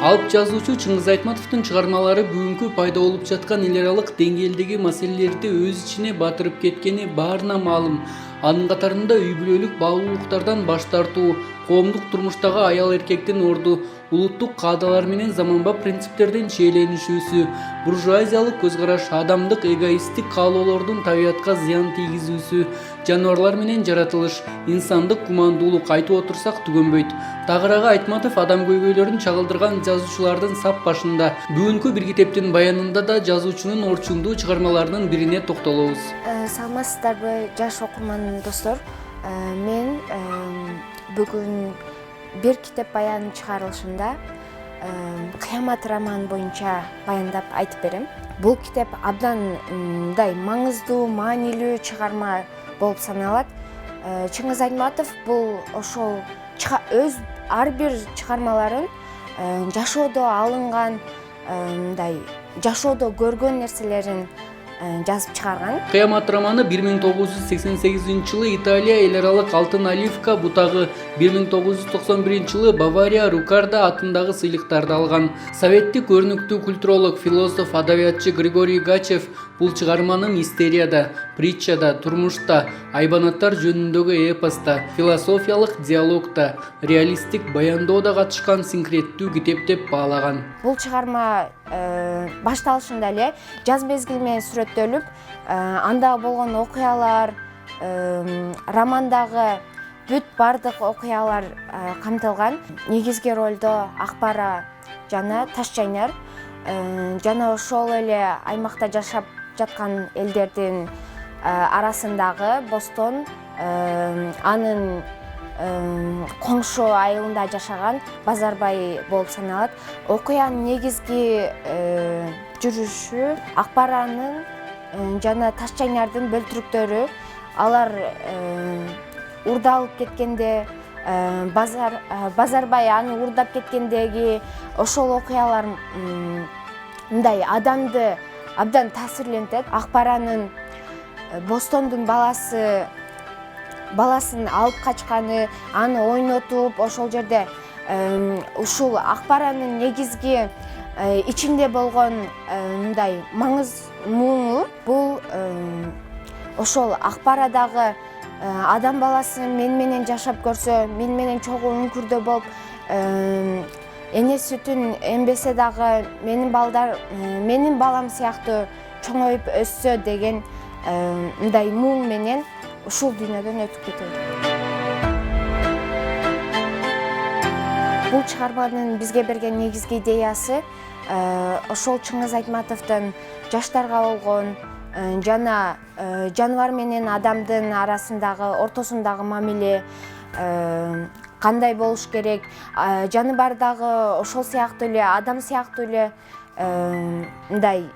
Алып жазуучу Чыңгыз Айтматовдун чыгармалары бүгүнкү пайда болуп жаткан эл аралык деңгээлдеги маселелерди өз ичине батырып кеткени баарына маалым. Анын катарында үй бүлөлүк баалуулуктардан баш тартуу, коомдук турмуштагы аял эркектин орду, улуттук каадалар менен заманбап принциптерден чиеленишүүсү, буржуазиялык көз караш, адамдык эгоисттик каалоолордун табиятка зыян тийгизүүсү, жаныбарлар менен жаратылыш, инсандык кумандуулук айтып отурсак түгөнбөйт. Тагыраагы Айтматов адам көйгөйлөрүн чагылдырган жазуучулардын сап башында. Бүгүнкү бир китептин баянында да жазуучунун орчундуу чыгармаларынын бирине токтолобуз. Саламатсыздарбы жаш окурман достор. Мен бүгүн бир китеп баян чыгарылышында Кыямат роман боюнча баяндап айтып берем. Бул китеп абдан маңыздуу, маанилүү чыгарма болуп саналат. Чыңгыз Айтматов бул ошол өз ар бир чыгармаларын жашоодо алынган, жашоодо көргөн нерселерин жазып чыгарган. Кыямат романы 1988-жылы Италия эл аралык алтын оливка бутагы, 1991-жылы Бавария Рукарда атындагы сыйлыктарды алган. Советтик өрнүктүү культуролог, философ, адабиятчы Григорий Гачев бул чыгарманы мистерияда, притчада, турмушта, айбанаттар жөнүндөгү эпоста, философиялык диалогта, реалисттик баяндоодо катышкан синкреттүү китеп деп баалаган. Бул чыгарма башталышында эле жаз мезгили менен сүрөттөлүп, анда болгон окуялар, романдагы бүт бардык окуялар камтылган. Негизги ролдо Акбара жана Ташчайнар жана ошол эле аймакта жашап жаткан элдердин арасындагы Бостон, анын коңшу айылында жашаган Базарбай болуп саналат. Окуянын негизги жүрүшү Акбаранын жана Ташчайнардын бөлтүрүктөрү, алар урдалып кеткенде, Базарбай аны урдап кеткендеги ошол окуялар адамды абдан таасирлентет. Акбаранын Бостондун баласын алып качканы, аны ойнотуп, ошол жерде ушул Акбаранын негизги ичинде болгон маңыз муңу бул ошол Акбарадагы адам баласы мен менен жашап көрсө, мен менен чогуу үңкүрдө болуп, эне сүтүн эмбесе дагы менин балам сыяктуу чоңоюп өссө деген муң менен ушул дүйнөдөн өтүп кетет. Бул чыгарманын бизге берген негизги идеясы ошол Чыңгыз Айтматовдун жаштарга болгон жана жаныбар менен адамдын арасындагы ортосундагы мамиле кандай болуш керек, жаныбар дагы ошол сыяктуу эле, адам сыяктуу эле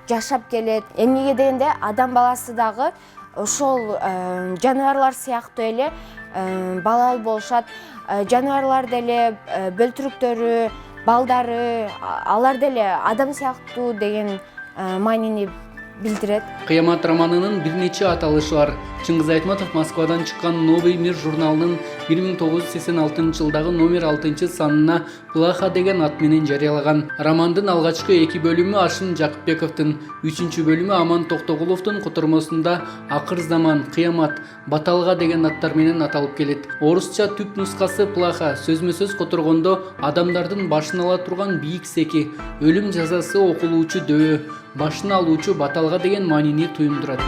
жашап келет. Эмнеге дегенде адам баласы дагы ошол жаныбарлар сыяктуу эле балалуу болушат. Жаныбарлар деле бөлтүрүктөрү, балдары, алар деле адам сыяктуу деген маанини билдирет. Кыямат романынын бир нече аталышы бар. Чыңгыз Айтматов Москвадан чыккан Новый мир журналынын 1986-жылдагы номер 6 санына Плаха деген ат менен жарыялаган. Романдын алгачкы 2 бөлүмү Ашын Жакыпбековдун, 3 бөлүмү Аман Токтогуловдун котормосунда Акыр заман, Кыямат, Баталга деген аттар менен аталып келет. Орусча түп нускасы Плаха, сөзмө-сөз которгондо адамдардын башын ала турган бийик секи, өлүм жазасы окулуучу дөбө, башын алуучу Баталга деген маанини туюмдурат.